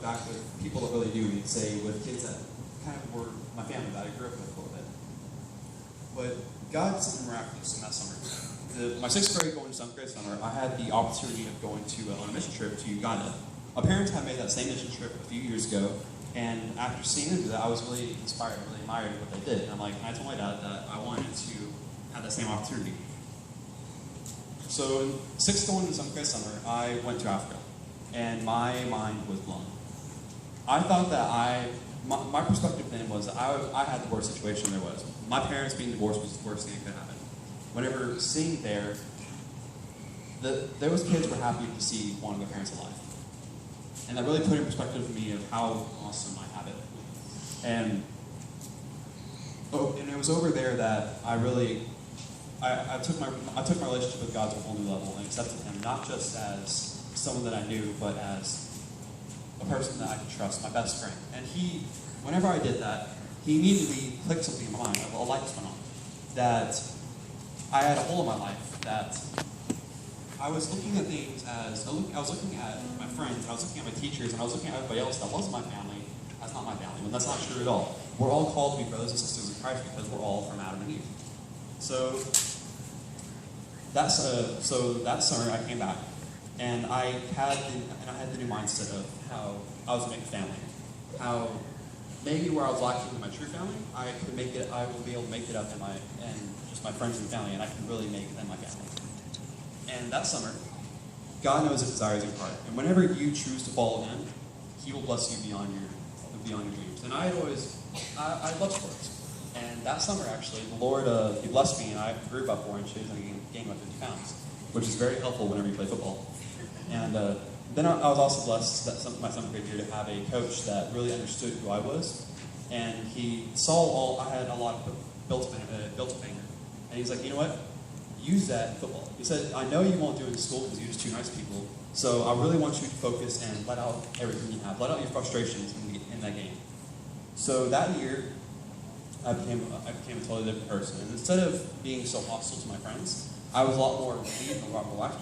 back with people that really knew me, say with kids that kind of were my family that I grew up with a little bit. But God did something miraculous in that summer. My 6th grade going to 7th grade summer, I had the opportunity of going on a mission trip to Uganda. My parents had made that same mission trip a few years ago, and after seeing them do that, I was really inspired, really admired what they did. And I told my dad that I wanted to have that same opportunity. So in 6th going to 7th grade summer, I went to Africa, and my mind was blown. I thought that my perspective then was that I had the worst situation there was. My parents being divorced was the worst thing that could happen. Whenever seeing there was kids were happy to see one of their parents alive. And that really put in perspective for me of how awesome I have it. And it was over there that I took my relationship with God to a whole new level and accepted Him not just as someone that I knew, but as a person that I could trust, my best friend. And whenever I did that, He immediately clicked something in my mind. A light just went on. That I had a hole in my life. That I was looking at things I was looking at my friends, and I was looking at my teachers, and I was looking at everybody else that wasn't my family. That's not my family, and that's not true at all. We're all called to be brothers and sisters in Christ because we're all from Adam and Eve. So that summer I came back, and I had the new mindset of how I was going to make a family. How maybe where I was lacking in my true family, I will be able to make it up in just my friends and family, and I can really make them my family. And that summer, God knows the desires of your heart. And whenever you choose to follow Him, He will bless you beyond your dreams. And I love sports. And that summer, actually, the Lord, He blessed me, and I grew about 4 inches and gained about 50 pounds, which is very helpful whenever you play football. And then I was also blessed that my 7th grade year to have a coach that really understood who I was. And he saw I had a lot of built-up anger. And he's like, you know what? Use that in football. He said, I know you won't do it in school because you're just 2 nice people, so I really want you to focus and let out everything you have. Let out your frustrations in that game. So that year, I became a totally different person. And instead of being so hostile to my friends, I was a lot more relieved and a lot more relaxed